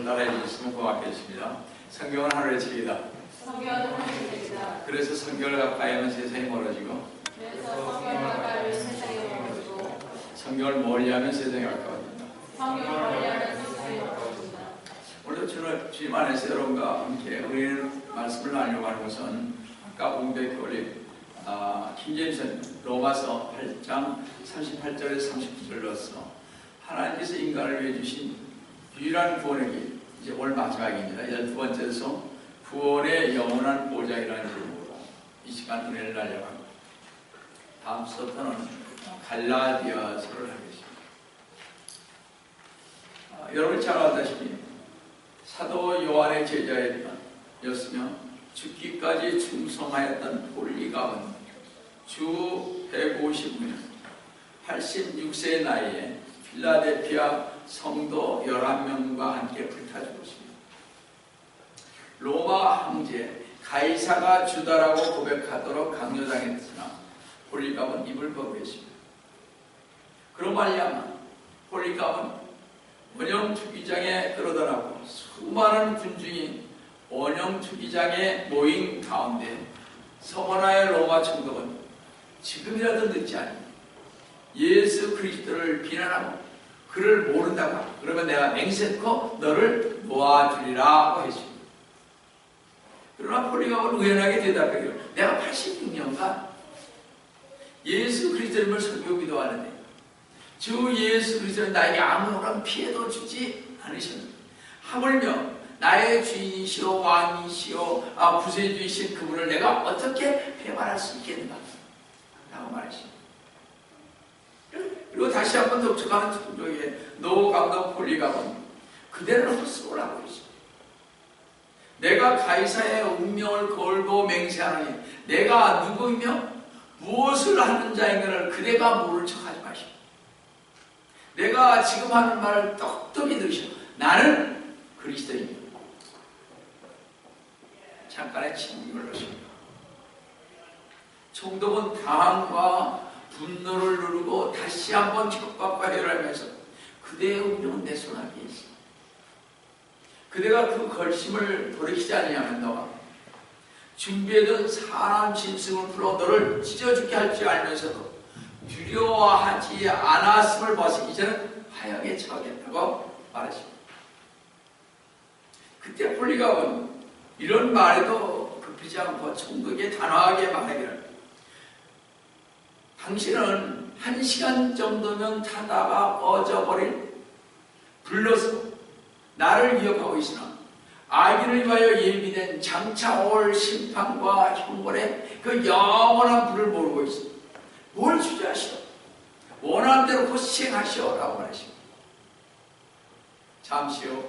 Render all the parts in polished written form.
저를 따라해 주셨으면 고맙겠습니다. 성경은 하늘의 책이다. 성경은 하늘의 책이다. 그래서 성경을 가까이 하면 세상이 멀어지고, 그래서 성경을 가까이 하면 세상이 멀어지고, 성경을 멀리하면 세상이 가까워진다. 성경을 멀리하면 세상이 가까워진다. 오늘도 주님 안에서 여러분과 함께 우리는 말씀을 나누려고 하는 것은 아까 공백 올린 킹제임스 로마서 8장 38절에서 39절을 넣어서 하나님께서 인간을 위해 주신 유일한 구원의 길, 이제 오늘 마지막입니다. 12번째에서 구원의 영원한 보장이라는 제목으로 이 시간 은혜를 나누려고 합니다. 다음 서터는 갈라디아서를 하겠습니다. 여러분이 잘 아다시피 사도 요한의 제자였으며 죽기까지 충성하였던 폴리갑은 주 155년 86세의 나이에 필라델피아 성도 11명과 함께 불타 죽었습니다. 로마 황제 가이사가 주다라고 고백하도록 강요당했으나 폴리갑은 입을 거부했습니다. 그런 말이야마 폴리갑은 원형 투기장에 끌어들어가고 수많은 군중이 원형 투기장에 모인 가운데 서머나의 로마 총독은 지금이라도 늦지 않으면 예수 그리스도를 비난하고 그를 모른다고 그러면 내가 맹세코 너를 놓아주리라고 했습니다. 그러나 폴리갑은 우연하게 대답하기를 내가 86년간 예수 그리스도를 설교기도 하는데 주 예수 그리스도는 나에게 아무런 피해도 주지 않으셨는데 하물며 나의 주인이시오 왕이시오 구세주이신 그분을 내가 어떻게 배반할 수 있겠는가 라고 말했습니다. 그리고 다시 한번 독촉하는 총독의 노 감독 폴리갑은 그대를 헛수고를 하고 있습니다. 내가 가이사의 운명을 걸고 맹세하노니 내가 누구이며 무엇을 하는 자인가를 그대가 모를 척하지 마시오. 내가 지금 하는 말을 똑똑히 들으시오. 나는 그리스도입니다. 잠깐의 침묵을 넣습니다. 총독은 당황과 분노를 누르고 다시 한번 촉박과 해결하면서 그대의 운명은 내 손아귀에 있습니다. 그대가 그 걸심을 돌이키지 아니하면 너가 준비해둔 사람 짐승을 풀어 너를 찢어 죽게 할 줄 알면서도 두려워하지 않았음을 봐서 이제는 화형에 처하겠다고 말하십니다. 그때 폴리갑은 이런 말에도 급히지 않고 총독에게 단호하게 말하기를 당신은 1시간 정도면 타다가 꺼져버릴 불로서 나를 기억하고 있으나 아기를 위하여 예비된 장차 올 심판과 형벌의 그 영원한 불을 모르고 있습니다. 뭘 주저하시오? 원하는 대로 곧 시행하시오 라고 말하십니다. 잠시 후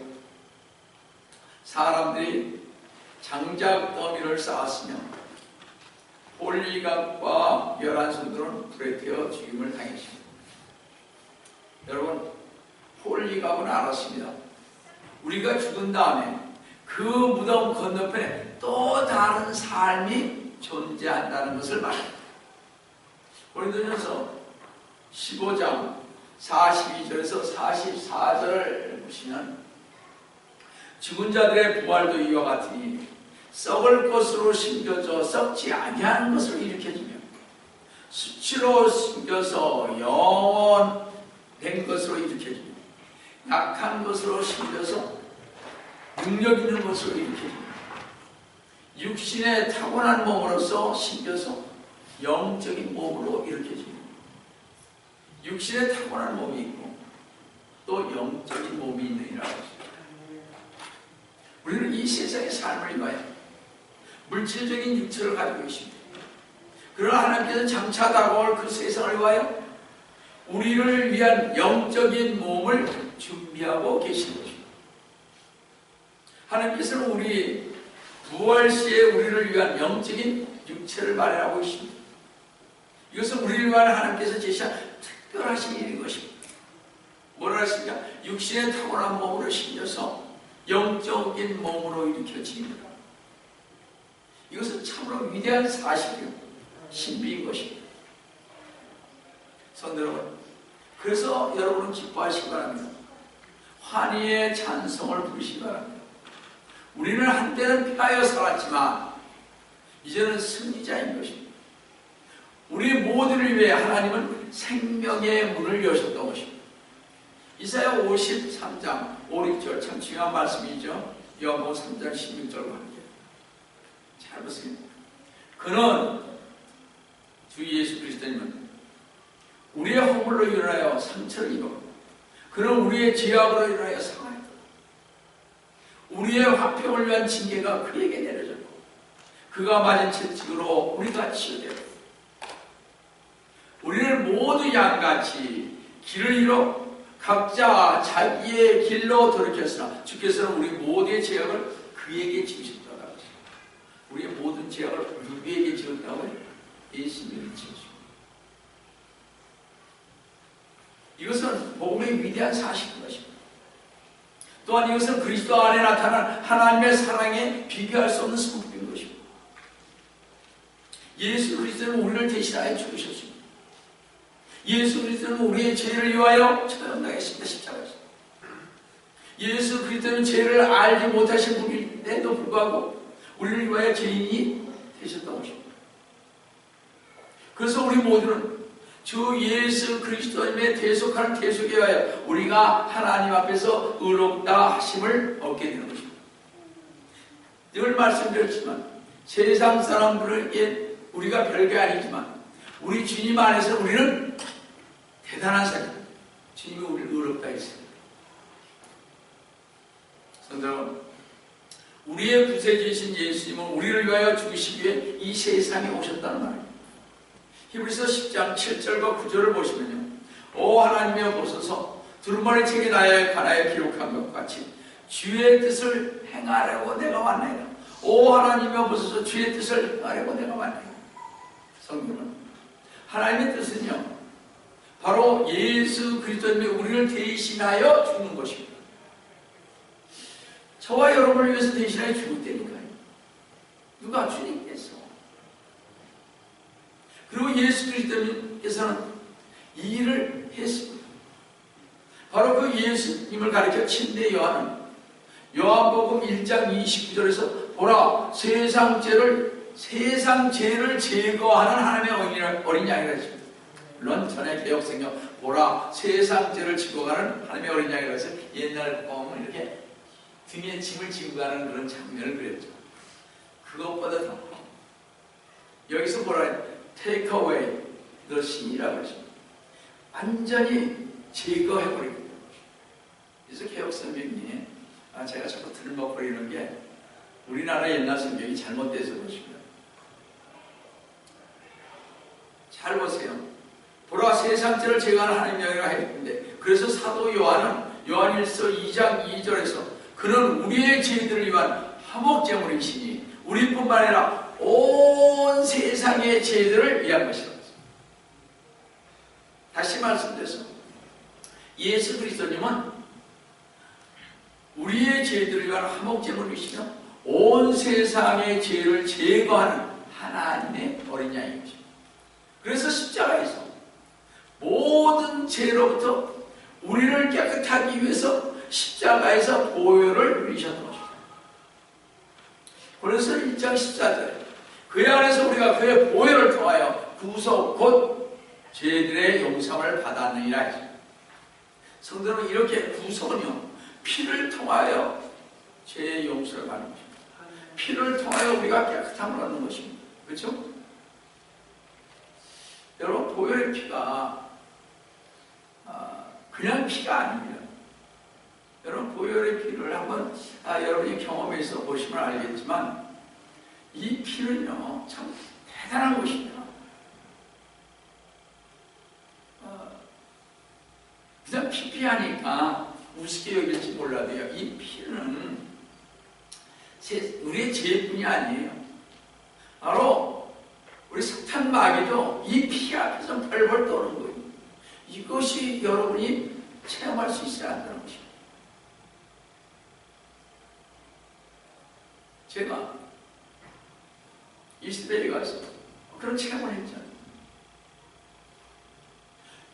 사람들이 장작 더미를 쌓았으며 폴리갑과 11성도는 불에 태워 죽임을 당했습니다. 여러분, 폴리갑은 알았습니다. 우리가 죽은 다음에 그 무덤 건너편에 또 다른 삶이 존재한다는 것을 말합니다. 고린도전서 15장 42절에서 44절을 보시면 죽은 자들의 부활도 이와 같으니 썩을 것으로 심겨져 썩지 아니하는 것을 일으켜주며 수치로 심겨서 영원된 것으로 일으켜주며 약한 것으로 심겨서 능력 있는 것으로 일으켜주며 육신의 타고난 몸으로서 심겨서 영적인 몸으로 일으켜주며 육신의 타고난 몸이 있고 또 영적인 몸이 있느니라. 우리는 이 세상의 삶을 위하여 물질적인 육체를 가지고 있습니다. 그러나 하나님께서는 장차 다가올 그 세상을 위하여 우리를 위한 영적인 몸을 준비하고 계시는 것입니다. 하나님께서는 우리 부활 시에 우리를 위한 영적인 육체를 마련하고 있습니다. 이것은 우리를 위한 하나님께서 제시한 특별하신 일인 것입니다. 뭐라 하십니까? 육신의 타고난 몸으로 심려서 영적인 몸으로 일으켜집니다. 이것은 참으로 위대한 사실이요 신비인 것입니다. 성도 여러분, 그래서 여러분은 기뻐하시기 바랍니다. 환희의 찬송을 부르시기 바랍니다. 우리는 한때는 피하여 살았지만 이제는 승리자인 것입니다. 우리 모두를 위해 하나님은 생명의 문을 여셨던 것입니다. 이사야 53장 5, 6절 참 중요한 말씀이죠. 요한복음 3장 16절과 함께 잘 보십니다. 그는 주 예수 그리스도님은 우리의 허물로 인하여 상처를 입었고 그는 우리의 죄악으로 인하여 상하였다. 우리의 화평을 위한 징계가 그에게 내려졌고 그가 맞은 채찍으로 우리가 치유되었다. 우리는 모두 양같이 길을 잃어 각자 자기의 길로 돌이켰으나 주께서는 우리 모두의 죄악을 그에게 지으셨다고 하셨습니다. 우리의 모든 죄악을 누구에게 지었다고요? 예수님이 지으셨습니다. 이것은 복음의 위대한 사실인 것입니다. 또한 이것은 그리스도 안에 나타난 하나님의 사랑에 비교할 수 없는 성품인 것입니다. 예수 그리스도는 우리를 대신하여 죽으셨습니다. 예수 그리스도는 우리의 죄를 위하여 처형당했습니다. 십자가에서. 예수 그리스도는 죄를 알지 못하신 분인데도 불구하고 우리를 위하여 죄인이 되셨던 것입니다. 그래서 우리 모두는 주 예수 그리스도님의 대속하는 대속에 의하여 우리가 하나님 앞에서 의롭다 하심을 얻게 되는 것입니다. 늘 말씀드렸지만 세상 사람들에게 우리가 별게 아니지만 우리 주님 안에서 우리는 대단한 사람, 주님이 우리를 의롭다 했습니다. 성도 여러분, 우리의 구세주이신 예수님은 우리를 위하여 죽으시기 위해 이 세상에 오셨다는 말입니다. 히브리서 10장 7절과 9절을 보시면요, 오 하나님이여 보소서 두루마리 책에 나의 관하여 기록한 것 같이 주의 뜻을 행하려고 내가 왔나이다. 오 하나님이여 보소서 주의 뜻을 행하려고 내가 왔나이다. 성도는 하나님의 뜻은요 바로 예수 그리스도님이 우리를 대신하여 죽는 것입니다. 저와 여러분을 위해서 대신하여 죽을 때니까요. 누가? 주님께서. 그리고 예수 그리스도님께서는 이 일을 했습니다. 바로 그 예수님을 가리켜 침례 요한은 요한복음 1장 29절에서 보라 세상 죄를 제거하는 하나님의 어린 양이라 했습니다. 물론 전에 개혁성경 보라 세상 죄를 지고 가는 하나님의 어린 양이라 해서 옛날 보면 이렇게 등에 짐을 지고 가는 그런 장면을 그렸죠. 그것보다 더 여기서 뭐라 take away the sin이라고 했습니다. 완전히 제거해버리겠다. 그래서 개혁성경이 제가 자꾸 들먹거리는 게 우리나라 옛날 성경이 잘못돼서 그렇습니다. 잘 보세요. 보라 세상 죄를 제거하는 하나님의 영이라 했는데 그래서 사도 요한은 요한일서 2장 2절에서 그는 우리의 죄들을 위한 화목제물이시니 우리뿐만 아니라 온 세상의 죄들을 위한 것이라고 했습니다. 다시 말씀드려서 예수 그리스도님은 우리의 죄들을 위한 화목제물이시며 온 세상의 죄를 제거하는 하나님의 어린 양인 것입니다. 그래서 십자가에서 모든 죄로부터 우리를 깨끗하기 위해서 십자가에서 보혈을 누리셨던 것입니다. 그래서 1장 14절에 그의 안에서 우리가 그의 보혈을 통하여 구속 곧 죄들의 용서를 받았느니라 했습니다. 성도는 이렇게 구속은요 피를 통하여 죄의 용서를 받는 것입니다. 피를 통하여 우리가 깨끗함을 얻는 것입니다. 그렇죠? 여러분 보혈의 피가 그냥 피가 아닙니다. 여러분 보혈의 피를 한번 여러분이 경험해서 보시면 알겠지만 이 피는요 참 대단한 것입니다. 그냥 피피하니까 우습게 여길지 몰라도요 이 피는 우리의 죄뿐이 아니에요. 바로 우리 사탄 마귀도 이 피 앞에서 벌벌 떠는 거예요. 이것이 여러분이 체험할 수 있어야 한다는 것입니다. 제가 이스라엘에 가서 그런 체험을 했잖아요.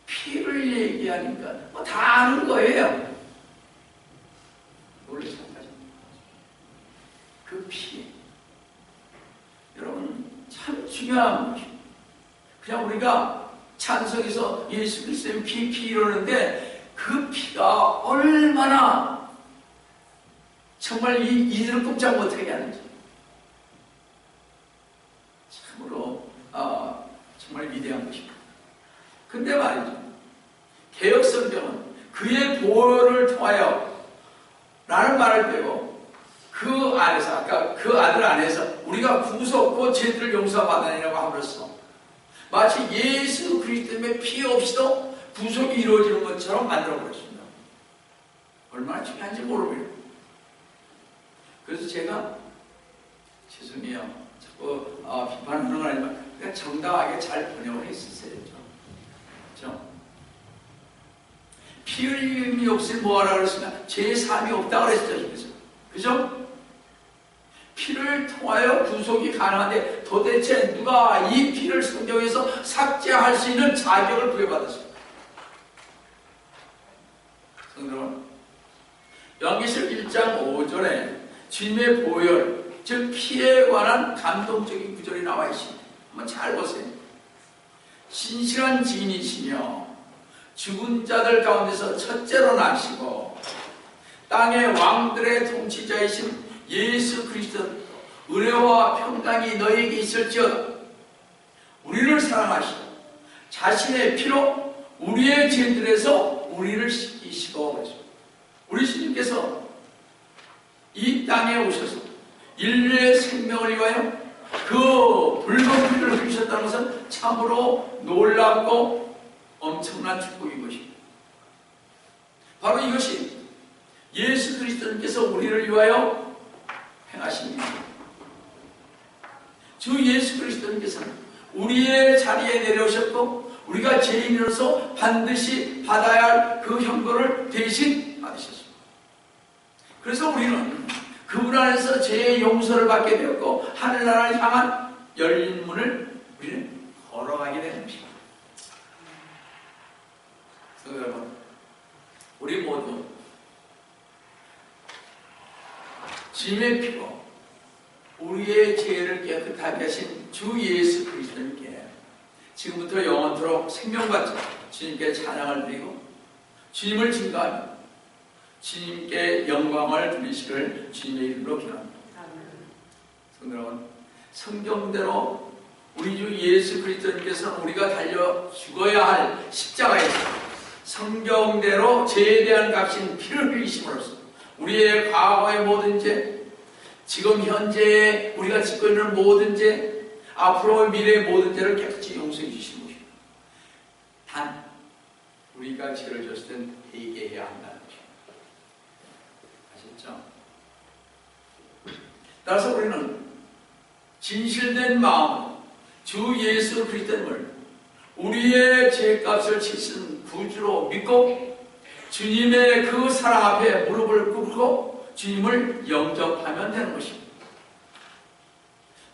피를 얘기하니까 다 아는 거예요. 우리가 찬송에서 예수 그리스도의 피 이러는데 그 피가 얼마나 정말 이들을 꼼짝 못하게 하는지 참으로 정말 위대한 것입니다. 근데 말이죠, 개역성경은 그의 보혈을 통하여 라는 말을 빼고 그 안에서, 아까 그 아들 안에서 우리가 구속고 죄들을 용서받으리라고 함으로써 마치 예수 그리스도의 피 없이도 구속이 이루어지는 것처럼 만들어버렸습니다. 얼마나 중요한지 모르겠어요. 그래서 제가 죄송해요, 자꾸 비판하는 건 아니지만 그냥 정당하게 잘 번역을 했었어요. 그렇죠? 피 흘림이 없으면 뭐하라 그랬으면 죄의 사함이 없다고 그랬죠. 그죠? 피를 통하여 구속이 가능한데 도대체 누가 이 피를 성경에서 삭제할 수 있는 자격을 부여받았습니까? 성경은 요한계시록 1장 5절에 주님의 보혈, 즉 피에 관한 감동적인 구절이 나와 있습니다. 한번 잘 보세요. 신실한 지인이시며 죽은 자들 가운데서 첫째로 나시고 땅의 왕들의 통치자이신 예수 그리스도 은혜와 평강이 너에게 있을지어다. 우리를 사랑하시고 자신의 피로 우리의 죄들에서 우리를 씻기시고, 우리 주님께서 이 땅에 오셔서 인류의 생명을 위하여 그 붉은 피를 흘리셨다는 것은 참으로 놀랍고 엄청난 축복인 것입니다. 바로 이것이 예수 그리스도님께서 우리를 위하여 행하신 일입니다. 주 예수 그리스도님께서는 우리의 자리에 내려오셨고 우리가 죄인으로서 반드시 받아야 할 그 형벌을 대신 받으셨습니다. 그래서 우리는 그분 안에서 죄의 용서를 받게 되었고 하늘나라를 향한 열린 문을 우리는 걸어가게 되는 것입니다. 그래서 여러분, 우리 모두 주님의 피로 우리의 죄를 깨끗하게 하신 주 예수 그리스도님께 지금부터 영원토록 생명받자 주님께 찬양을 드리고 주님을 증거하며 주님께 영광을 돌리시기를 주님의 이름으로 기원합니다. 여러분, 성경대로 우리 주 예수 그리스도님께서는 우리가 달려 죽어야 할 십자가에서 성경대로 죄에 대한 값인 피를 흘리심으로써 우리의 과거의 모든 죄, 지금 현재에 우리가 짓고 있는 모든 죄, 앞으로의 미래의 모든 죄를 깨끗이 용서해 주시는 것입니다. 단 우리가 죄를 졌을 땐 회개해야 한다는 것입니다. 아셨죠? 따라서 우리는 진실된 마음으로 주 예수 그리스도님을 우리의 죄값을 치신 구주로 믿고 주님의 그 사랑 앞에 무릎을 꿇고 주님을 영접하면 되는 것입니다.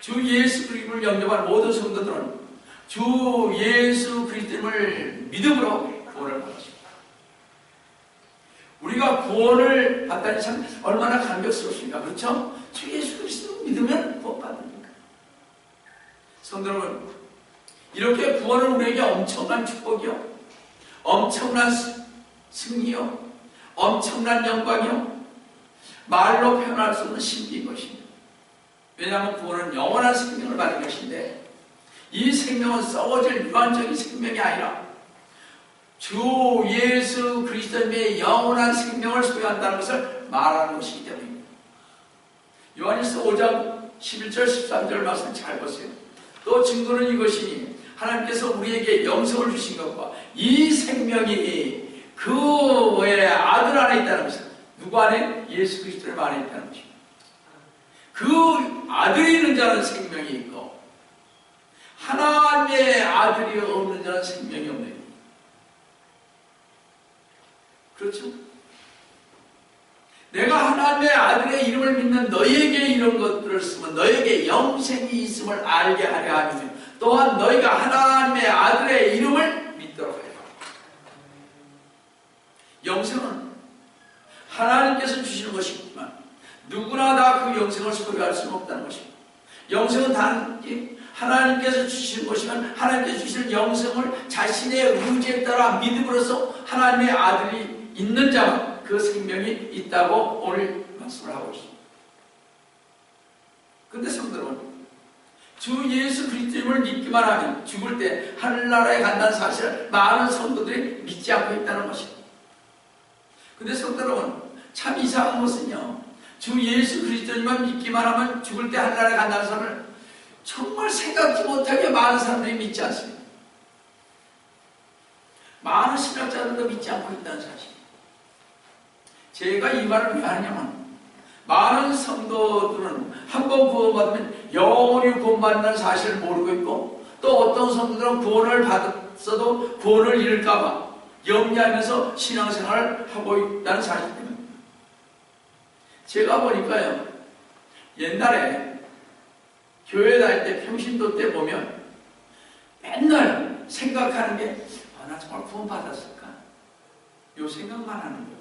주 예수 그리스도를 영접한 모든 성도들은 주 예수 그리스도를 믿음으로 구원을 받았습니다. 우리가 구원을 받다니 참 얼마나 감격스럽습니까? 그렇죠? 주 예수 그리스도를 믿으면 구원받습니다. 성도 여러분, 이렇게 구원은 우리에게 엄청난 축복이요, 엄청난 승리요, 엄청난 영광이요, 말로 표현할 수 없는 신비인 것입니다. 왜냐하면 구원은 영원한 생명을 받는 것인데 이 생명은 썩어질 유한적인 생명이 아니라 주 예수 그리스도의 영원한 생명을 소유한다는 것을 말하는 것이기 때문입니다. 요한일서 5장 11절 13절 말씀 잘 보세요. 또 증거는 이것이니 하나님께서 우리에게 영생을 주신 것과 이 생명이 그 외에 아들 안에 있다는 것입니다. 누구 안에? 예수 그리스도 안에 있다는 것입니다. 그 아들이 있는 자는 생명이 있고 하나님의 아들이 없는 자는 생명이 없는 겁니다. 그렇죠? 내가 하나님의 아들의 이름을 믿는 너희에게 이런 것들을 쓰면 너희에게 영생이 있음을 알게 하려 하며 또한 너희가 하나님의 아들의 이름을 믿도록 하라. 영생은 하나님께서 주시는 것이지만 누구나 다 그 영생을 소유할 수는 없다는 것입니다. 영생은 단지 하나님께서 주시는 것이면 하나님께서 주시는 영생을 자신의 의지에 따라 믿음으로써 하나님의 아들이 있는 자만 그 생명이 있다고 오늘 말씀을 하고 있습니다. 그런데 성도 여러분, 주 예수 그리스도를 믿기만 하면 죽을 때 하늘나라에 간다는 사실을 많은 성도들이 믿지 않고 있다는 것입니다. 그런데 성도 여러분, 참 이상한 것은요, 주 예수 그리스도만 믿기만 하면 죽을 때 하늘나라에 간다는 사실을 정말 생각지 못하게 많은 사람들이 믿지 않습니다. 많은 신학자들도 믿지 않고 있다는 사실. 제가 이 말을 왜 하냐면, 많은 성도들은 한번 구원받으면 영원히 구원받는 사실을 모르고 있고, 또 어떤 성도들은 구원을 받았어도 구원을 잃을까봐 염려하면서 신앙생활을 하고 있다는 사실 때문에. 제가 보니까요, 옛날에 교회 다닐 때 평신도 때 보면 맨날 생각하는 게, 나 정말 구원받았을까? 요 생각만 하는 거예요.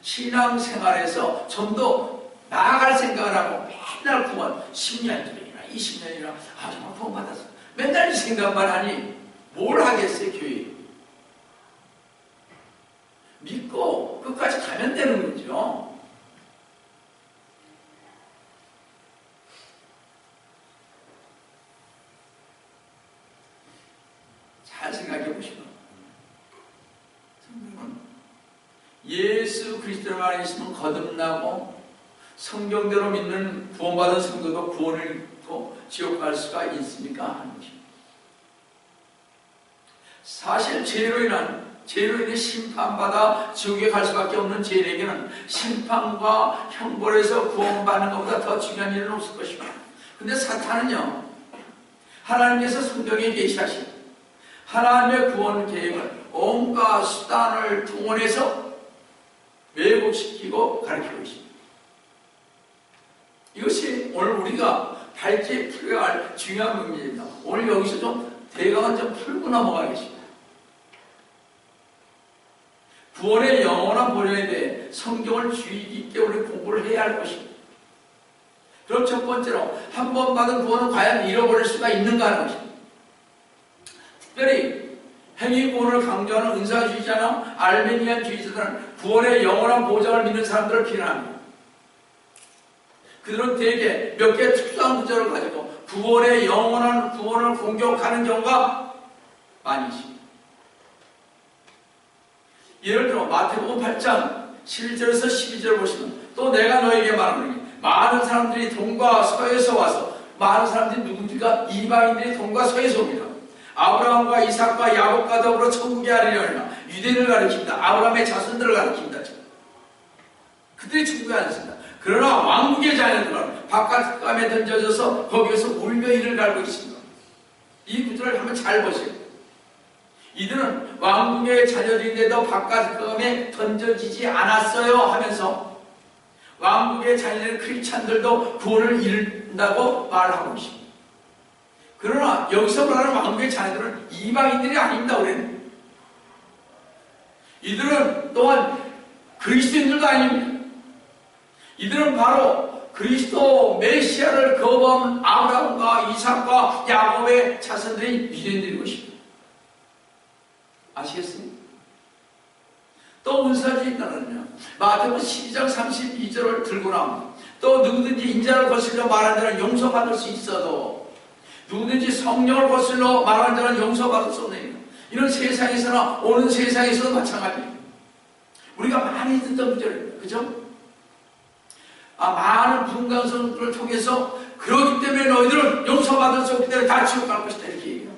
신앙생활에서 좀 더 나아갈 생각을 하고 맨날 구원, 10년 전이나 20년이나, 정말 구원받았어. 맨날 이 생각만 하니 뭘 하겠어요, 교회. 믿고 끝까지 가면 되는 거죠. 잘 생각해 보시면, 예수 그리스도 안에 있으면 거듭나고 성경대로 믿는 구원받은 성도도 구원을 잃고 지옥 갈 수가 있습니까? 하는 것입니다. 사실 죄로 인해 심판받아 지옥에 갈 수밖에 없는 죄인에게는 심판과 형벌에서 구원받는 것보다 더 중요한 일은 없을 것입니다. 근데 사탄은요, 하나님께서 성경에 계시하신 하나님의 구원 계획을 온갖 수단을 동원해서 왜곡시키고 가르치고 있습니다. 이것이 오늘 우리가 밝게 풀어야 할 중요한 문제입니다. 오늘 여기서 좀 대강은 좀 풀고 넘어가겠습니다. 구원의 영원한 본연에 대해 성경을 주의 깊게 우리 공부를 해야 할 것입니다. 그럼 첫 번째로, 한 번 받은 구원은 과연 잃어버릴 수가 있는가 하는 것입니다. 특별히 행위구원을 강조하는 은사주의자나 알메니안주의자들은 구원의 영원한 보장을 믿는 사람들을 비난합니다. 그들은 대개 몇 개의 특수한 구절을 가지고 구원의 영원한 구원을 공격하는 경우가 많이 있습니다. 예를 들어 마태복음 8장 11절에서 12절을 보시면, 또 내가 너에게 말하노니 많은 사람들이 동과 서에서 와서, 많은 사람들이 누굽니까? 이방인들이 동과 서에서 옵니다. 아브라함과 이삭과 야곱과 더불어 천국에 아리려니와 유대인을 가리킵니다. 아브라함의 자손들을 가리킵니다. 그들이 천국에 앉습니다. 그러나 왕국의 자녀들은 바깥감에 던져져서 거기에서 울며 이를 갈고 있습니다. 이 구절을 한번 잘 보세요. 이들은 왕국의 자녀들인데도 바깥감에 던져지지 않았어요 하면서 왕국의 자녀들 크리스찬들도 구원을 잃는다고 말하고 있습니다. 그러나 여기서 말하는 왕국의 자녀들은 이방인들이 아닙니다. 우리는 이들은 또한 그리스도인들도 아닙니다. 이들은 바로 그리스도 메시아를 거부한 아브라함과 이삭과 야곱의 자손들인 유대인들인 것입니다. 아시겠습니까? 또 은사주의자는요, 마태복음 12장 32절을 들고 나옵니다. 또 누구든지 인자를 거슬러 말하는 자는 용서받을 수 있어도 누구든지 성령을 거슬러 말하는 자는 용서받을 수 없느니라. 이런 세상에서나 오는 세상에서도 마찬가지입니다. 우리가 많이 듣던 구절입니다. 그죠? 많은 분간성들을 통해서 그러기 때문에 너희들은 용서받을 수 없기 때문에 다 지옥 갈 것이다 이렇게 얘기해요.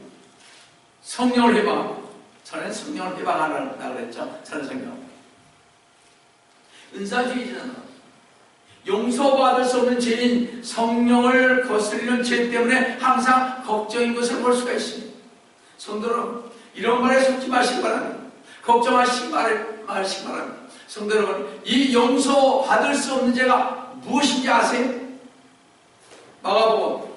성령을 해방하고, 저는 성령을 해방하라고 그랬죠. 저는 성령. 은사주의자는 용서받을 수 없는 죄인 성령을 거스르는 죄 때문에 항상 걱정인 것을 볼 수가 있습니다. 성도는 이런 말에 속지 마시기 바랍니다. 걱정하시기 마시기 바랍니다. 성도 여러분, 이 용서받을 수 없는 죄가 무엇인지 아세요? 마가복음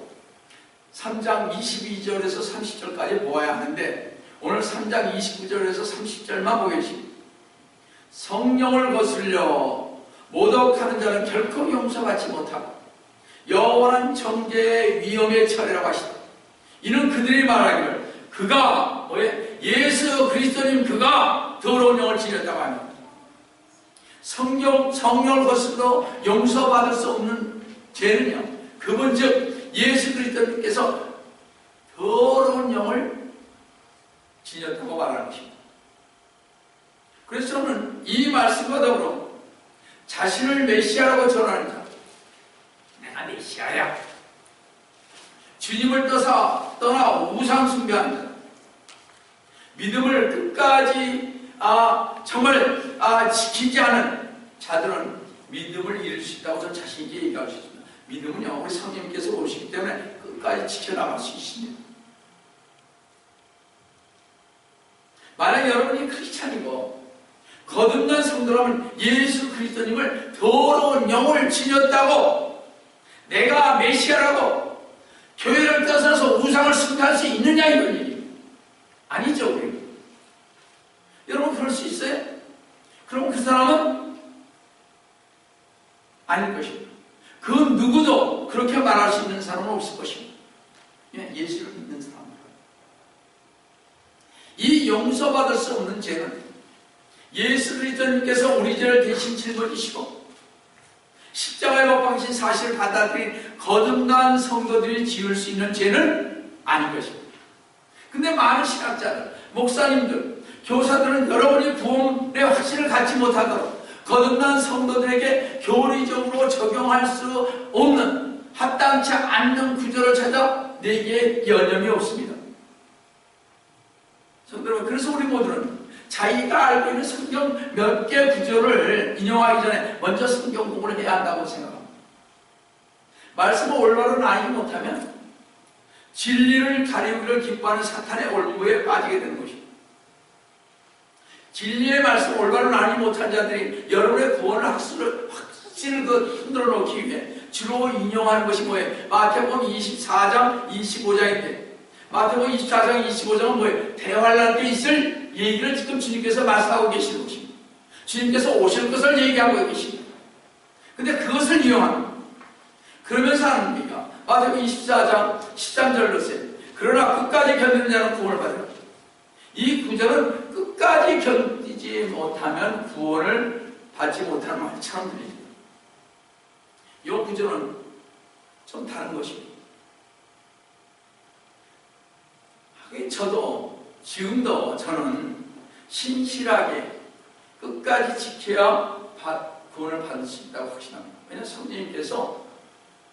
3장 22절에서 30절까지 보아야 하는데 오늘 3장 29절에서 30절만 보겠습니다. 성령을 거슬려 모독하는 자는 결코 용서받지 못하고 영원한 정죄의 위험에 처해라고 하시다. 이는 그들이 말하기를 그가 뭐에 예수 그리스도님 그가 더러운 영을 지녔다고 합니다. 성령을 거스도 용서받을 수 없는 죄는요, 그분 즉 예수 그리스도님께서 더러운 영을 지녔다고 말하는 것입니다. 그래서 저는 이 말씀과 더불어 자신을 메시아라고 전하는 자, 내가 메시아야, 주님을 떠나 우상 숭배하는 자, 믿음을 끝까지 정말 지키지 않은 자들은 믿음을 잃을 수 있다고 저는 자신 있게 얘기할 수 있습니다. 믿음은요, 우리 성령님께서 오시기 때문에 끝까지 지켜나갈 수 있습니다. 만약 여러분이 크리스찬이고 거듭난 성도라면 예수 그리스도님을 더러운 영을 지녔다고 내가 메시아라고 교회를 떠나서 우상을 숭배할 수 있느냐 이런 일이 아니죠. 우리. 여러분 그럴 수 있어요? 그럼 그 사람은 아닐 것입니다. 그 누구도 그렇게 말할 수 있는 사람은 없을 것입니다. 예수를 믿는 사람은. 이 용서받을 수 없는 죄는 예수 그리스도님께서 우리 죄를 대신 짊어지시고 십자가에 못 박히신 사실을 받아들인 거듭난 성도들이 지을 수 있는 죄는 아닌 것입니다. 근데 많은 신학자들, 목사님들, 교사들은 여러분이 구원의 확신을 갖지 못하도록 거듭난 성도들에게 교리적으로 적용할 수 없는 합당치 않는 구조를 찾아 내게 여념이 없습니다. 성도 여러분, 그래서 우리 모두는 자기가 알고 있는 성경 몇 개 구조를 인용하기 전에 먼저 성경 공부를 해야 한다고 생각합니다. 말씀을 올바로 나누지 못하면 진리를 가리우기를 기뻐하는 사탄의 올무에 빠지게 되는 것입니다. 진리의 말씀을 올바로 나누지 못한 자들이 여러분의 구원을 확신을 흔들어 놓기 위해 주로 인용하는 것이 뭐예요? 마태복음 24장 25장인데 마태복음 24장 25장은 뭐예요? 대환란 때 있을 얘기를 지금 주님께서 말씀하고 계시는 것입니다. 주님께서 오실 것을 얘기하고 계십니다. 근데 그것을 이용합니다. 그러면서 하는 겁니까? 마태복음 24장 13절로 써요. 그러나 끝까지 견디는 자는 구원을 받으라. 이 구절은 끝까지 견디지 못하면 구원을 받지 못하는 말처럼 들립니다. 이 구절은 좀 다른 것입니다. 저도 지금도 저는 신실하게 끝까지 지켜야 구원을 받을 수 있다고 확신합니다. 왜냐하면 성령님께서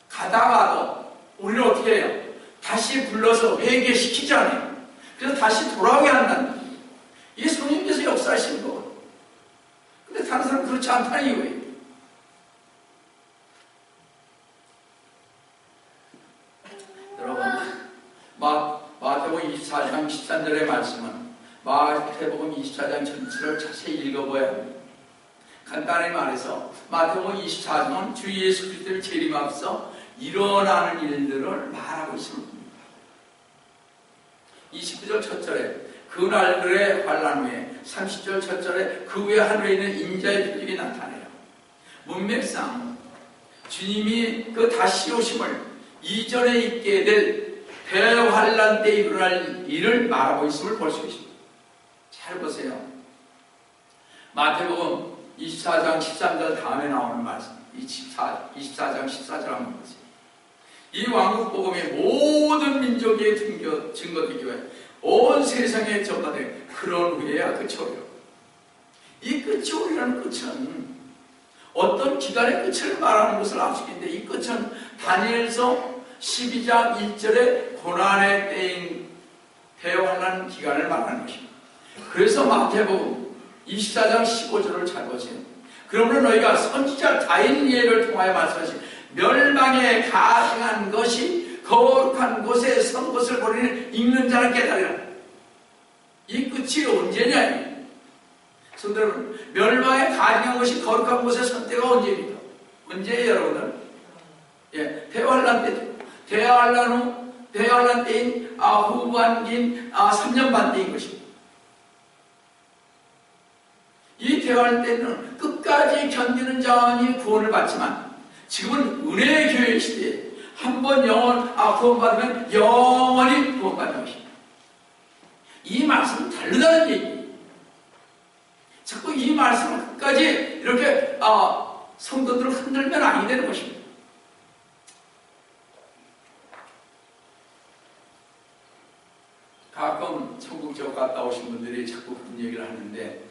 가다가도 우리를 어떻게 해요? 다시 불러서 회개시키잖아요. 그래서 다시 돌아오게 한다는 거예요. 이게 성령님께서 역사하시는 거거든요. 근데 다른 사람은 그렇지 않다는 이유예요. 여러분, 마태복음 24장 13절의 말씀은 마태복음 24장 전체를 자세히 읽어봐야 합니다. 간단히 말해서 마태복음 24장은 주 예수 그리스도의 재림 앞서 일어나는 일들을 말하고 있습니다. 29절 첫절에 그날들의 환난 후에 30절 첫절에 그 후에 하늘에 있는 인자의 표적이 나타나요. 문맥상 주님이 그 다시 오심을 이전에 있게 될 대환란 때 일어날 일을 말하고 있음을 볼 수 있습니다. 잘 보세요. 마태복음 24장 13절 다음에 나오는 말씀 24장 14절 한번 보세요. 이 왕국복음의 모든 민족에 증거되기 위해 온 세상에 전파되 그런 후에야 끝이 오리라. 이 끝이 오리라는 끝은 어떤 기간의 끝을 말하는 것을 알 수 있는데 이 끝은 다니엘서 12장 1절의 고난의 때인 대환란 기간을 말하는 것입니다. 그래서 마태복음 24장 15절을 잘 보세요. 그러므로 너희가 선지자 다니엘을 통하여 말씀하신 멸망에 가증한 것이 거룩한 곳에 선 것을 보리니 읽는 자는 깨달으라. 이 끝이 언제냐? 성도 여러분, 멸망에 가증한 것이 거룩한 곳에 선 때가 언제입니까? 언제예요, 여러분들? 예, 대환란 때죠. 대환란 때인 후반기인 3년 반 때인 것입니다. 이 대환란 때는 끝까지 견디는 자만이 구원을 받지만 지금은 은혜의 교회 시대에 한 번 구원받으면 영원히 구원받는 것입니다. 이 말씀은 다르다는 얘기예요. 자꾸 이 말씀을 끝까지 이렇게 성도들을 흔들면 아니 되는 것입니다. 가끔 천국 지옥 갔다 오신 분들이 자꾸 그런 얘기를 하는데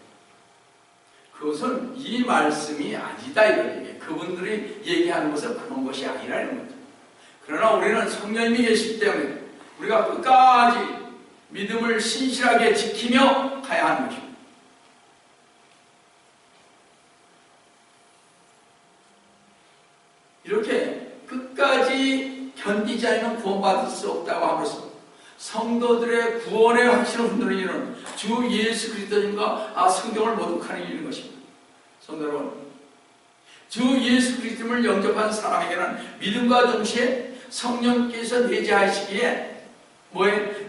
그것은 이 말씀이 아니다 이런 얘기예요. 그분들이 얘기하는 것은 그런 것이 아니라는 거죠. 그러나 우리는 성령님이 계시기 때문에 우리가 끝까지 믿음을 신실하게 지키며 가야 하는 것입니다. 이렇게 끝까지 견디지 않으면 구원받을 수 없다고 함으로써 성도들의 구원의 확신을 흔드는 일은 주 예수 그리스도님과 성경을 모독하는 일인 것입니다. 성도 여러분, 주 예수 그리스도를 영접한 사람에게는 믿음과 동시에 성령께서 내재하시기에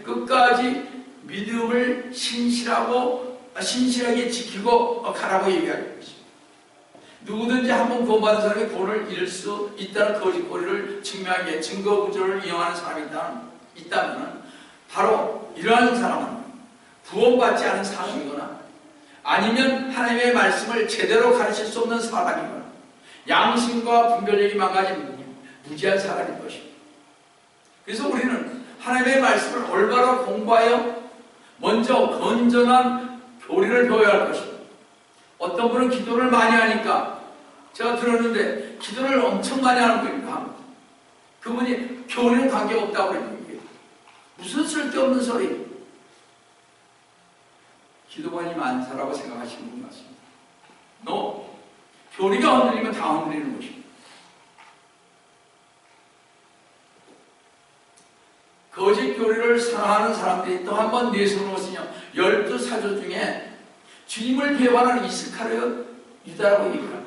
끝까지 믿음을 신실하게 지키고 가라고 얘기하는 것입니다. 누구든지 한번 구원받은 사람이 구원을 잃을 수 있다는 거짓거리를 증명하기에 증거 구조를 이용하는 사람이 있다면 바로 이러한 사람은 구원받지 않은 사람이거나 아니면 하나님의 말씀을 제대로 가르칠 수 없는 사람이거나 양심과 분별력이 망가진 무지한 사람인 것입니다. 그래서 우리는 하나님의 말씀을 올바로 공부하여 먼저 건전한 교리를 배워야 할 것입니다. 어떤 분은 기도를 많이 하니까 제가 들었는데 기도를 엄청 많이 하는 분입니다. 그분이 교리는 관계없다고 그랬는데 무슨 쓸데없는 소리. 기도관이 많다라고 생각하시는 분 같습니다. 교리가 흔들리면 다 흔들리는 것입니다. 거짓 교리를 사랑하는 사람들이 또 한 번 내세우는 것은요, 12사도 중에 주님을 배반하는 이스카리옷 유다라고 얘기합니다.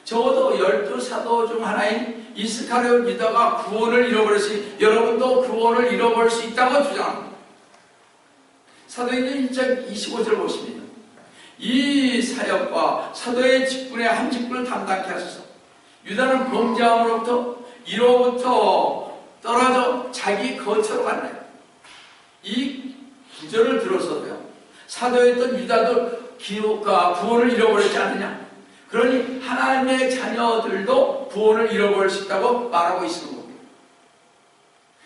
적어도 12사도 중 하나인 이스카리옷 유다가 구원을 잃어버렸으니 여러분도 구원을 잃어버릴 수 있다고 주장합니다. 사도행전 1장 25절 보시면 이 사역과 사도의 직분의 한 직분을 담당케 하소서. 유다는 범죄함으로부터 이로부터 떨어져 자기 거처로 갔나요? 이 구절을 들어서도요, 사도였던 유다도 기록과 구원을 잃어버리지 않느냐? 그러니 하나님의 자녀들도 구원을 잃어버릴 수 있다고 말하고 있는 겁니다.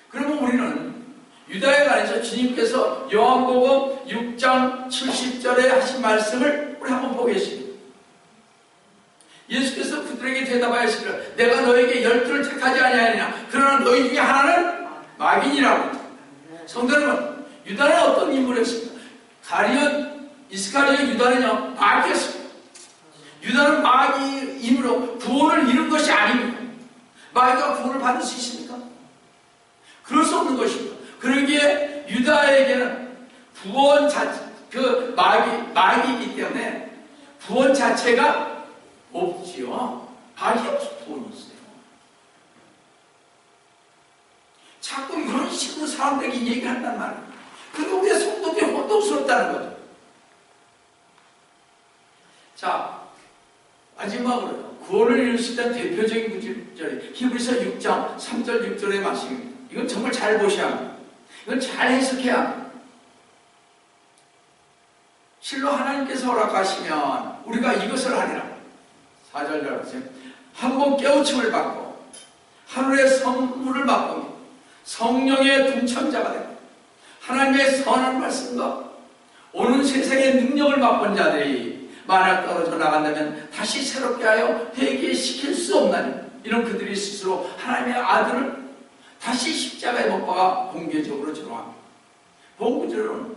그러면 우리는 유다에 관해서 주님께서 요한복음 6장 70절에 하신 말씀을 우리 한번 보겠습니다. 예수께서 그들에게 대답하시기를 내가 너에게 12를 택하지 아니하느냐 그러나 너희 중에 하나는 마귀니라고. 성도 여러분, 유다는 어떤 인물이었습니까? 이스카리온 유다는요, 마귀였습니다. 유다는 마귀임으로 구원을 잃은 것이 아닙니다. 마귀가 구원을 받을 수 있습니까? 그럴 수 없는 것입니다. 그러기에 유다에게는 구원 마귀이기 때문에 구원 자체가 없지요. 마귀 없이 구원이 있어요. 자꾸 이런 식으로 사람들에게 얘기한단 말이에요. 그리고 우리의 성도들이 혼동스럽다는 거죠. 자, 마지막으로 구원을 이룰 수 있다는 대표적인 구절이 히브리서 6장 3절 6절의 말씀입니다. 이건 정말 잘 보셔야 합니다. 이건 잘 해석해야 합니다. 실로 하나님께서 허락하시면 우리가 이것을 하리라. 4절 들어보세요. 한 번 깨우침을 받고 하늘의 선물을 맛보며 성령의 동참자가 되고 하나님의 선한 말씀과 오는 세상의 능력을 맛본 자들이 만약 떨어져 나간다면 다시 새롭게 하여 회개시킬 수 없나니 이런 그들이 스스로 하나님의 아들을 다시 십자가에 못 박아 공개적으로 조롱합니다. 본구절은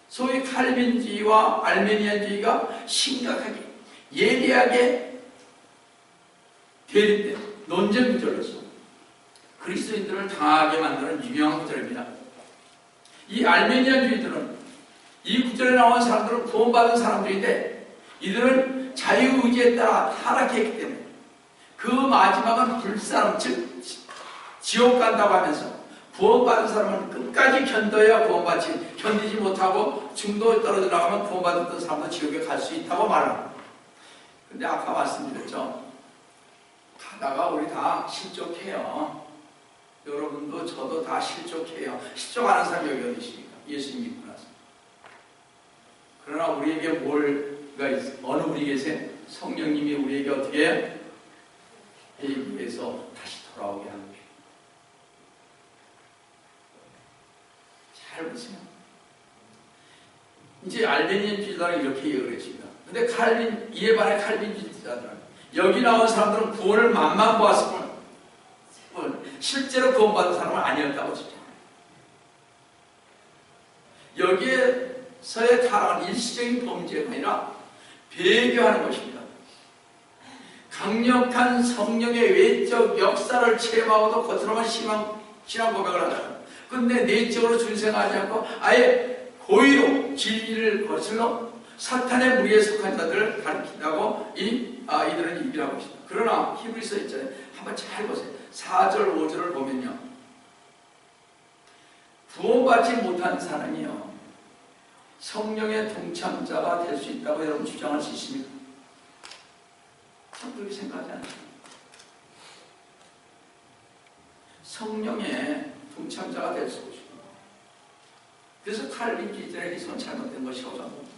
소위 칼빈주의와 알메니안주의가 심각하게 예리하게 대립된 논쟁 구절로서 그리스도인들을 당하게 만드는 유명한 구절입니다. 이 알메니안주의들은 이 구절에 나온 사람들은 구원받은 사람들인데 이들은 자유의지에 따라 타락했기 때문에 그 마지막은 불사람, 즉 지옥 간다고 하면서 구원받은 사람은 끝까지 견뎌야 구원받지, 견디지 못하고 중도에 떨어져 나가면 구원받았던 사람도 지옥에 갈 수 있다고 말합니다. 근데 아까 말씀드렸죠. 가다가 우리 다 실족해요. 여러분도 저도 다 실족해요. 실족하는 사람이 여기 어디 있습니까? 예수 믿고 나서. 그러나 우리에게 어느 우리 계세? 성령님이 우리에게 어떻게 해요? 회개에서 다시 돌아오게 하는 거예요. 잘 보세요. 이제 알베니안 주자들은 이렇게 얘기를 했습니다. 근데 이에 반해 칼빈 주자들은 여기 나온 사람들은 구원을 맛만 보았을 뿐 실제로 구원받은 사람은 아니었다고 주장해요. 여기에서의 타락은 일시적인 범죄가 아니라 배교하는 것입니다. 강력한 성령의 외적 역사를 체험하고도 겉으로만 신앙 고백을 하잖아요. 근데 내적으로 준생하지 않고 아예 고의로 진리를 거슬러 사탄의 무리에 속한 자들을 가리킨다고 이들은 얘기를 하고 있습니다. 그러나 히브리서 있잖아요. 한번 잘 보세요. 4절 5절을 보면요. 구원받지 못한 사람이요 성령의 동참자가 될 수 있다고 여러분 주장할 수 있습니까? 참 그렇게 생각하지 않습니다. 성령의 동참자가 될 수 있습니다. 그래서 칼빈주의자에게 있어서는 잘못된 것이라고 합니다.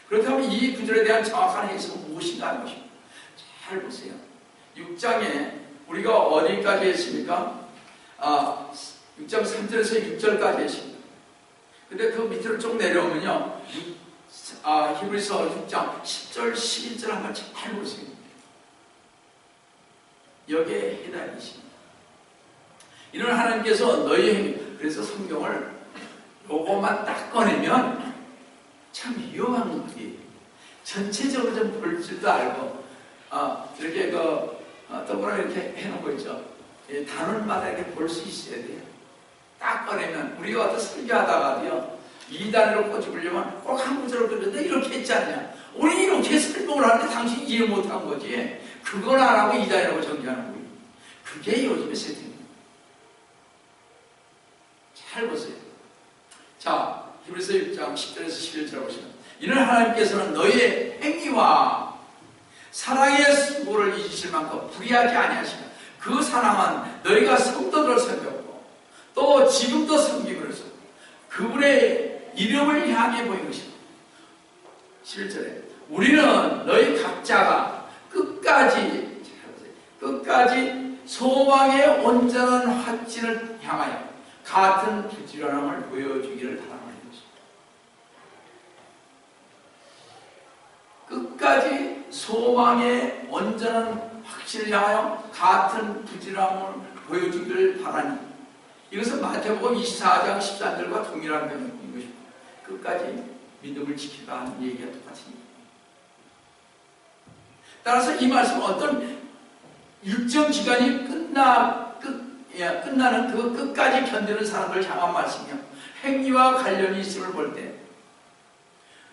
그렇다면 이 구절에 대한 정확한 해석은 무엇인가 하는 것입니다. 잘 보세요. 6장에 우리가 어디까지 했습니까? 6장 3절에서 6절까지 했습니다. 근데 그 밑으로 쭉 내려오면요. 히브리서 6장 10절, 11절 한번 잘 보세요. 여기에 해당이 있습니다. 이런 하나님께서 너희의 행위, 그래서 성경을 요것만 딱 꺼내면 참 위험한 거지. 전체적으로 좀 볼 줄도 알고, 이렇게 동그라미 이렇게 해놓은 거 있죠. 단원마다 이렇게 볼 수 있어야 돼요. 딱 꺼내면, 우리가 어떤 설교하다가도요, 2단으로 꼬집으려면 꼭 한 구절을 끊는데 이렇게 했지 않냐. 우리 이렇게 설명을 하는데 당신이 이해 못한 거지. 그걸 안 하고 2단이라고 정리하는 거예요. 그게 요즘의 세팅입니다. 잘 보세요. 자, 히브리서 6장 10절에서 11절 보시면 이는 하나님께서는 너희의 행위와 사랑의 수고를 잊으실 만큼 불의하지 아니하시며 그 사랑은 너희가 성도들을 섬겼고 또 지금도 섬김을 해서 그분의 이름을 향해 보인 것입니다. 11절에 우리는 너희 각자가 끝까지 소망의 온전한 확신을 향하여 같은 부지런함을 보여주기를 바라는 것입니다. 끝까지 소망의 온전한 확신을 향하여 같은 부지런함을 보여주기를 바라니 이것은 마태복음 24장 13절과 동일한 내용인 것입니다. 끝까지 믿음을 지키라 하는 얘기가 똑같습니다. 따라서 이 말씀은 어떤 일정 기간이 끝나는 그 끝까지 견디는 사람들을 향한 말씀이요. 행위와 관련이 있음을 볼 때,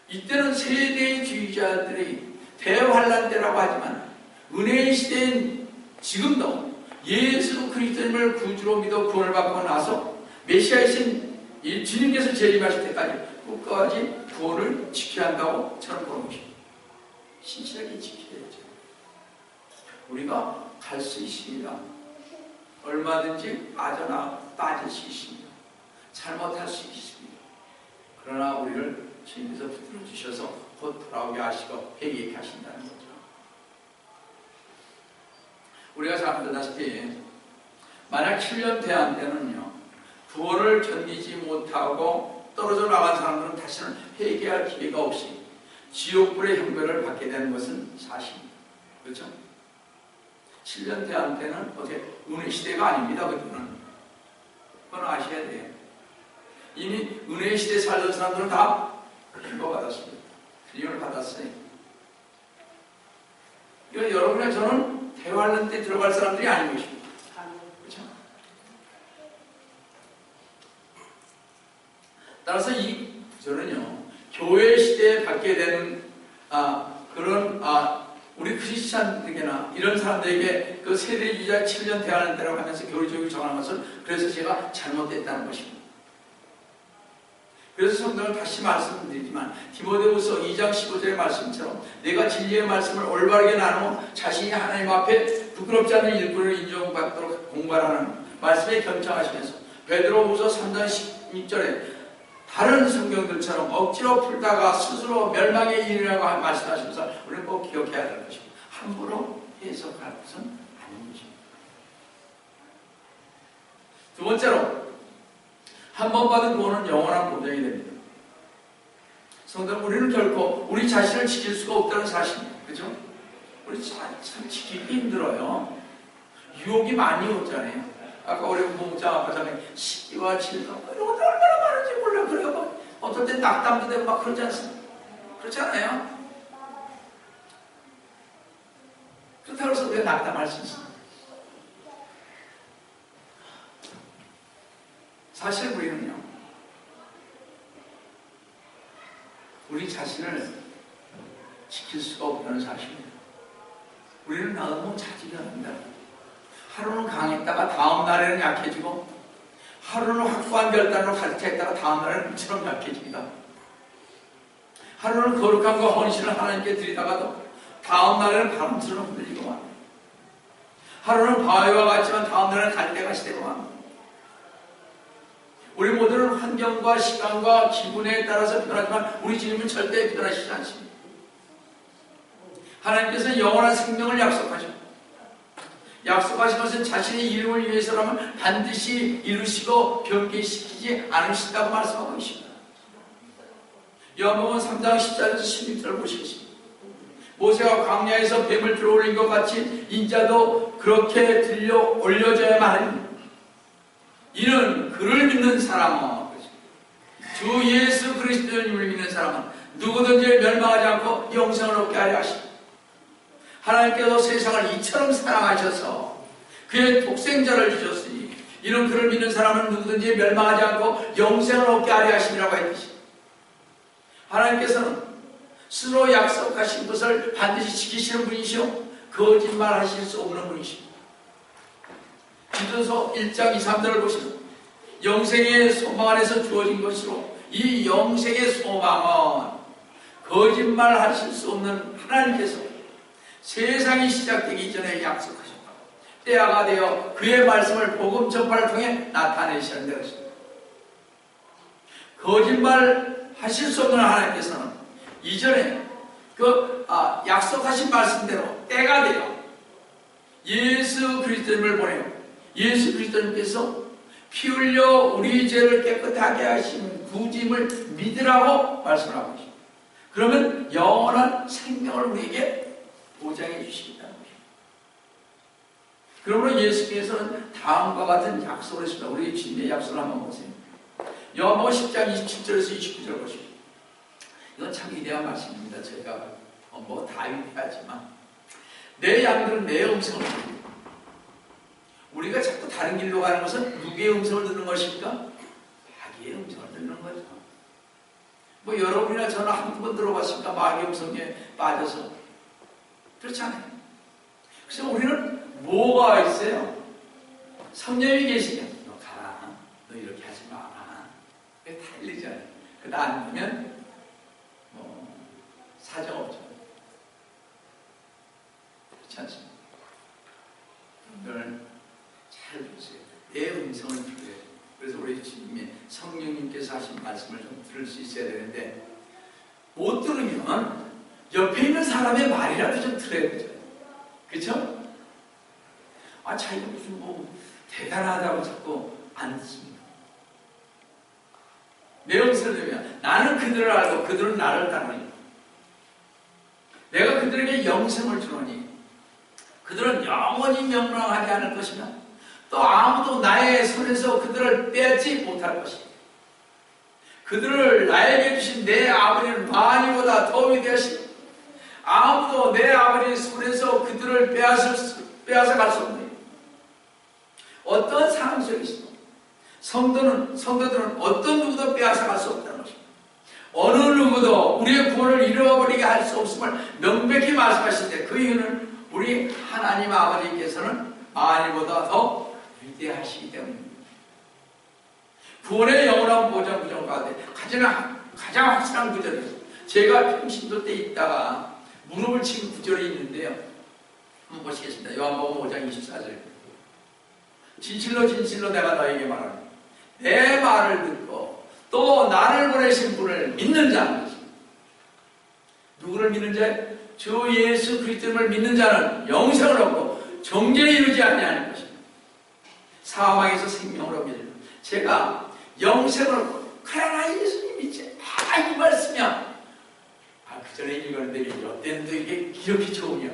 이때는 세대주의자들이 대환란 때라고 하지만, 은혜의 시대인 지금도 예수 그리스도님을 구주로 믿어 구원을 받고 나서 메시아이신 주님께서 재림하실 때까지 끝까지 구원을 지켜야 한다고 저는 보는 것입니다. 신실하게 지켜야죠. 우리가 갈 수 있습니다. 얼마든지 빠질 수 있습니다. 잘못할 수 있습니다. 그러나 우리를 주님께서 붙들어 주셔서 곧 돌아오게 하시고 회개케 하신다는 거죠. 우리가 잘 알다시피 만약 7년 대안 때는요 구원을 견디지 못하고 떨어져 나간 사람들은 다시는 회개할 기회가 없이 지옥불의 형벌을 받게 되는 것은 사실입니다. 그렇죠? 7년 대안 때는 어떻게 은혜 시대가 아닙니다. 그때는 그건 아셔야 돼요. 이미 은혜 시대 살던 사람들은 다 그거 받았습니다. 구원을 받았어요. 이거 여러분과 저는 대환란 때 들어갈 사람들이 아닌 것입니다. 그렇죠? 따라서 이 구절은요 교회 시대에 받게 되는 우리 크리스찬들에게나 이런 사람들에게 그 세대주의자 7년 대환란 때라고 하면서 교리적으로 정하는 것은 그래서 제가 잘못됐다는 것입니다. 그래서 성경을 다시 말씀드리지만 디모데후서 2장 15절의 말씀처럼 내가 진리의 말씀을 올바르게 나누어 자신이 하나님 앞에 부끄럽지 않은 일꾼을 인정받도록 공부하라는 말씀에 경청하시면서 베드로후서 3장 16절에 다른 성경들처럼 억지로 풀다가 스스로 멸망에 이르라고 말씀하시면서 우리는 꼭 기억해야 될 것입니다. 함부로 해석할 것은 아닌 것입니다. 두 번째로, 한 번 받은 구원은 영원한 보장이 됩니다. 성도는 우리는 결코 우리 자신을 지킬 수가 없다는 사실입니다. 그죠? 우리 참 지키기 힘들어요. 유혹이 많이 오잖아요. 아까 우리 공장 아까 전에 시기와 질병 이런 것들 얼마나 많은지 몰라요. 그래요. 뭐 어떨 땐 낙담도 되고 막 그러지 않습니까? 그렇잖아요. 그렇다고 해서 우리가 낙담할 수 있습니다. 사실 우리는요, 우리 자신을 지킬 수가 없다는 사실입니다. 우리는 너무 자지간합니다. 하루는 강했다가 다음 날에는 약해지고, 하루는 확고한 결단으로 가르쳐있다가 다음 날에는 물처럼 약해집니다. 하루는 거룩함과 헌신을 하나님께 드리다가도 다음 날에는 바람처럼 흔들리고 맙니다. 하루는 바위와 같지만 다음 날에는 갈대같이 되고 맙니다. 우리 모두는 환경과 시간과 기분에 따라서 변하지만 우리 주님은 절대 변하시지 않습니다. 하나님께서 영원한 생명을 약속하셨고, 약속하신 것은 자신의 이름을 위해서라면 반드시 이루시고 변개시키지 않으신다고 말씀하고 계십니다. 요한복음 3장 14절에서 16절을 보시겠습니다. 모세가 광야에서 뱀을 들어올린 것 같이 인자도 그렇게 들려 올려져야만 합니다. 이는 그를 믿는 사람은, 주 예수 그리스도님을 믿는 사람은 누구든지 멸망하지 않고 영생을 얻게 하려 하십니다. 하나님께서 세상을 이처럼 사랑하셔서 그의 독생자를 주셨으니 이는 그를 믿는 사람은 누구든지 멸망하지 않고 영생을 얻게 하려 하심이라고 했듯이, 하나님께서는 스스로 약속하신 것을 반드시 지키시는 분이시오, 거짓말하실 수 없는 분이십니다. 디도서 1장 2, 3절을 보시면 영생의 소망 안에서 주어진 것으로 이 영생의 소망은 거짓말하실 수 없는 하나님께서 세상이 시작되기 이전에 약속하셨다. 때가 되어 그의 말씀을 복음 전파를 통해 나타내시는 것입니다. 거짓말 하실 수 없는 하나님께서는 이전에 약속하신 말씀대로 때가 되어 예수 그리스도님을 보내요. 예수 그리스도님께서 피 흘려 우리 죄를 깨끗하게 하신 구짐을 믿으라고 말씀을 하고 계십니다. 그러면 영원한 생명을 우리에게 보장해 주시겠다는 것입니다. 그러므로 예수께서는 다음과 같은 약속을 했습니다. 우리 주님의 약속을 한번 보세요. 요한복음 10장 27절에서 29절 보십시오. 이건 참 위대한 말씀입니다. 제가 뭐 다 위대하지만 내 양들은 내 음성을 듣는다. 우리가 자꾸 다른 길로 가는 것은 누구의 음성을 듣는 것입니까? 마귀의 음성을 듣는 거죠. 뭐 여러분이나 저나 한두 번 들어봤습니까? 마귀의 음성에 빠져서. 그렇지 않아요. 그래서 우리는 뭐가 있어요? 성령이 계시면 너 가라, 너 이렇게 하지 마라. 그게 다 일리잖아요. 그러다 안 되면 사정 없죠. 그렇지 않습니까? 여러분들 잘 보세요. 내 음성을 들어야 돼요. 그래서 우리 주님의 성령님께서 하신 말씀을 좀 들을 수 있어야 되는데, 못 들으면 옆에 있는 사람의 말이라도 좀 들어야 되죠. 그렇죠? 자기가 무슨 대단하다고 자꾸 안 듣습니다. 내 음성을 들으면 나는 그들을 알고 그들은 나를 따르니 내가 그들에게 영생을 주노니 그들은 영원히 명랑하게 하는 것이며 또 아무도 나의 손에서 그들을 빼앗지 못할 것이다. 그들을 나에게 주신 내 아버지는 많이보다 더 위대하시니 아무도 내 아버지의 손에서 그들을 빼앗아갈 수 없네. 어떤 상황 속에서도 성도들은 어떤 누구도 빼앗아갈 수 없다는 것입니다. 어느 누구도 우리의 구원을 잃어버리게 할 수 없음을 명백히 말씀하시는데, 그 이유는 우리 하나님 아버지께서는 많이보다 더 위대하시기 때문입니다. 구원의 영원한 보장 구절 가운데 가장 확실한 구절이에요. 제가 평신도 때 있다가 무릎을 친 구절이 있는데요. 한번 보시겠습니다. 요한복음 5장 24절. 진실로 진실로 내가 너에게 말하노니 내 말을 듣고 또 나를 보내신 분을 믿는 자는 것입니다. 누구를 믿는 자? 주 예수 그리스도를 믿는 자는 영생을 얻고 정죄에 이르지 아니하는 것입니다. 사망에서 생명을 얻게 됩니다. 제가 영생을 얻고 그러나 예수님 믿지 이 말씀이야. 그 전에 읽었는데 어땠는데 이게 이렇게 좋으냐.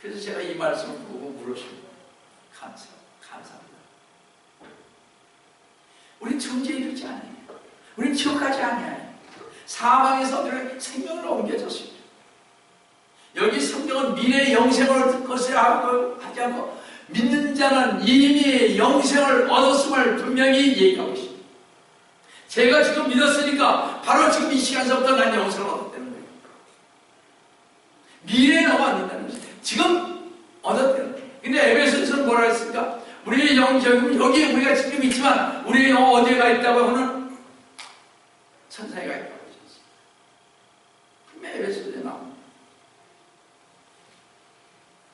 그래서 제가 이 말씀을 보고 물으십니다. 감사합니다. 우린 정죄에 이르지 않아요. 우린 지옥까지 아니에요. 사망에서 우리는 생명으로 옮겨졌습니다. 여기 성경은 미래의 영생을 얻을 것을 하지 않고 믿는 자는 이미 영생을 얻었음을 분명히 얘기하고 있습니다. 제가 지금 믿었으니까 바로 지금 이 시간서부터 난 영생을 얻었다는 거예요. 미래에 너무 안 된다는 거죠. 지금 얻었다는 거예요. 근데 에베소서는 뭐라 했습니까? 우리의 영적인 여기 우리가 지금 있지만 우리의 영 어디에 가 있다고 하는 천사에 가 있다고 하셨어요. 그러면 에베소서에 나옵니다.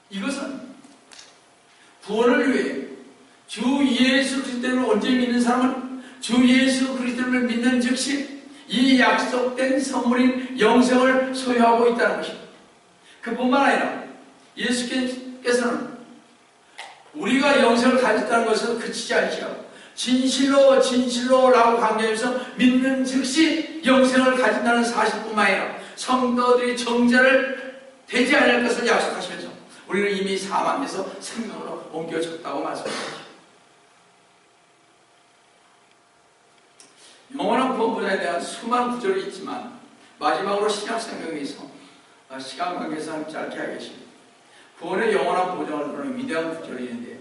이것은 구원을 위해 주 예수 그리스도를 언제 믿는 사람은 주 예수 그리스도를 믿는 즉시 이 약속된 선물인 영생을 소유하고 있다는 것입니다. 그뿐만 아니라 예수께서는 우리가 영생을 가졌다는 것은 그치지 않으시고 진실로 진실로라고 강조해서 믿는 즉시 영생을 가진다는 사실뿐만 아니라 성도들이 정죄를 되지 않을 것을 약속하시면서 우리는 이미 사망에서 생명으로 옮겨졌다고 말씀하십니다. 영원한 구원보다에 대한 수많은 구절이 있지만 마지막으로 신약성경에서 시간 관계상 짧게 하겠습니다. 구원의 영원한 보장을 드러내는 위대한 구절이 있는데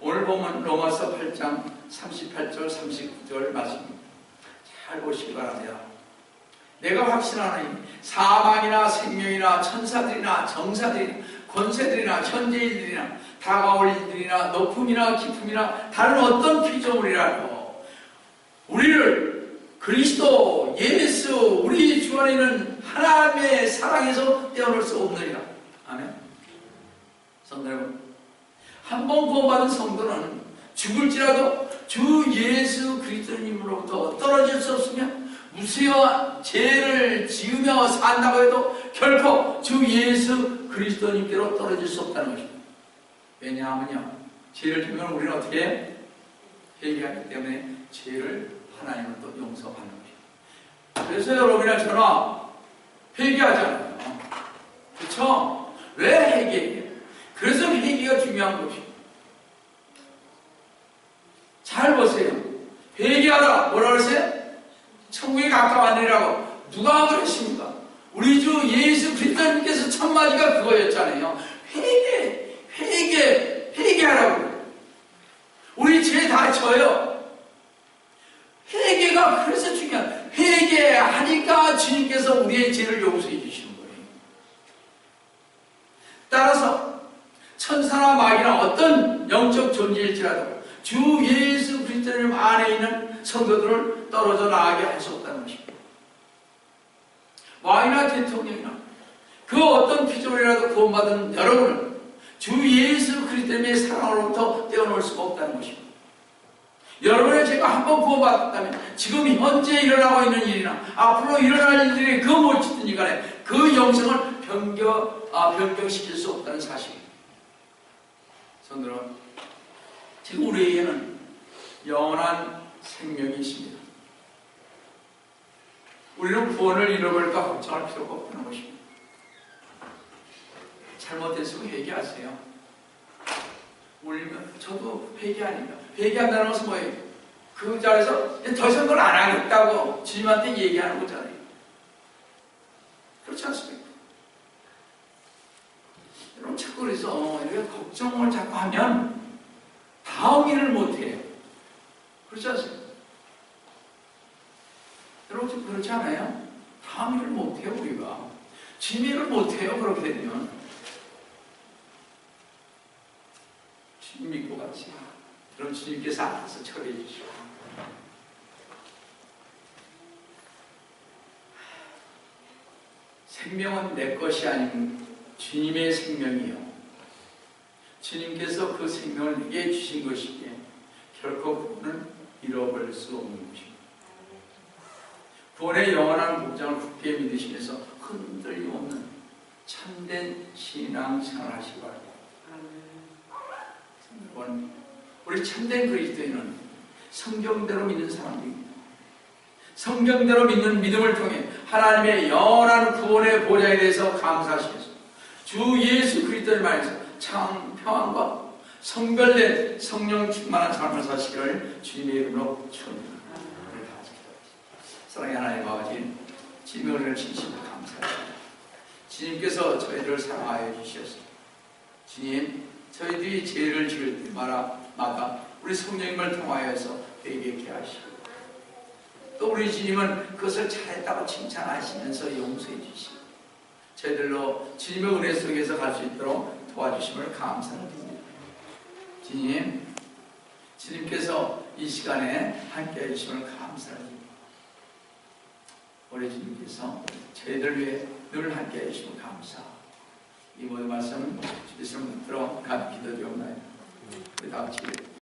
오늘 보면 로마서 8장 38절 39절 말씀입니다. 잘 보시기 바랍니다. 내가 확신하노니 사망이나 생명이나 천사들이나 정사들이나 권세들이나 현재일들이나 다가올 일들이나 높음이나 깊음이나 다른 어떤 피조물이라도 우리를 그리스도 예수 우리 주 안에 있는 하나님의 사랑에서 떼어놓을 수 없느니라. 아멘. 성도 여러분, 한 번 구원받은 성도는 죽을지라도 주 예수 그리스도님으로부터 떨어질 수 없으며 무수와 죄를 지으며 산다고 해도 결코 주 예수 그리스도님께로 떨어질 수 없다는 것입니다. 왜냐하면요, 죄를 지으면 우리는 어떻게 해요? 회개하기 때문에 죄를 하나님으로부터 용서받는 것입니다. 그래서 여러분이나 저나 회개하잖아요. 그렇죠? 왜 회개해요? 그래서 회개가 중요한 것입니다. 잘 보세요. 회개하라. 뭐라 그러세요? 천국에 가까웠느니라고 누가 그러십니까? 우리 주 예수 그리스도님께서 첫 마디가 그거였잖아요. 회개하라고. 우리 죄 다 져요. 회개가 그래서 중요한. 회개하니까 주님께서 우리의 죄를 용서해 주시는 거예요. 따라서 천사나 마귀나 어떤 영적 존재일지라도 주 예수 그리스도님 안에 있는 성도들을 떨어져 나가게 할 수 없다는 것입니다. 왕이나 대통령이나 그 어떤 피조물이라도 구원받은 여러분은 주 예수 그리스도의 사랑으로부터 떼어놓을 수가 없다는 것입니다. 여러분의 죄가 한번 구원받았다면 지금 현재 일어나고 있는 일이나 앞으로 일어날 일들이 그 무엇이든지 간에 그 영생을 변경시킬 수 없다는 사실입니다. 성도는 지금 우리에게는 영원한 생명이 있습니다. 우리는 구원을 잃어버릴까 걱정할 필요가 없다는 것입니다. 잘못했으면 회개하세요. 울리면 저도 회개하니까. 회개한다는 것은 뭐예요? 그 자리에서 더 이상 그걸 안 하겠다고 주님한테 얘기하는 거잖아요. 그렇지 않습니까? 여러분 자꾸 그래서 이렇게 걱정을 자꾸 하면 다음 일을 못해요. 그렇지 않습니까? 여러분 좀 그렇지 않아요? 다음 일을 못해요 우리가. 주님 일을 못해요 그렇게 되면. 주님 믿고 같이 그럼 주님께서 알아서 처리해 주시고. 생명은 내 것이 아닌 주님의 생명이요 주님께서 그 생명을 내게 주신 것이기에 결코 구원은 잃어버릴 수 없는 것입니다. 구원의 영원한 복장을 굳게 믿으시면서 흔들림 없는 참된 신앙 생활을 하시기 바랍니다. 여러분, 우리 참된 그리스도인은 성경대로 믿는 사람입니다. 성경대로 믿는 믿음을 통해 하나님의 영원한 구원의 보좌에 대해서 감사하시면서 주 예수 그리스도의 말에서 참 평안과 성별된 성령 충만한 삶을 사시기를 주님의 이름으로 축원합니다. 사랑의 하나님 아버지, 주님의 은혜를 진심으로 감사합니다. 주님께서 저희들을 사랑하여 주셨습니다. 주님, 저희들이 죄를 지을 때마다 우리 성령님을 통하여서 회개케 하시고 또 우리 주님은 그것을 잘했다고 칭찬하시면서 용서해 주시고 저희들로 주님의 은혜 속에서 갈 수 있도록 도와주심을 감사드립니다. 주님, 주님께서 이 시간에 함께 해주심을 감사드립니다. 우리 주님께서 저희들 위해 늘 함께 해주심을 감사합니다. 이 모든 말씀은 주님을 들어 간절히 기도드리옵나이다. 우리 다 같이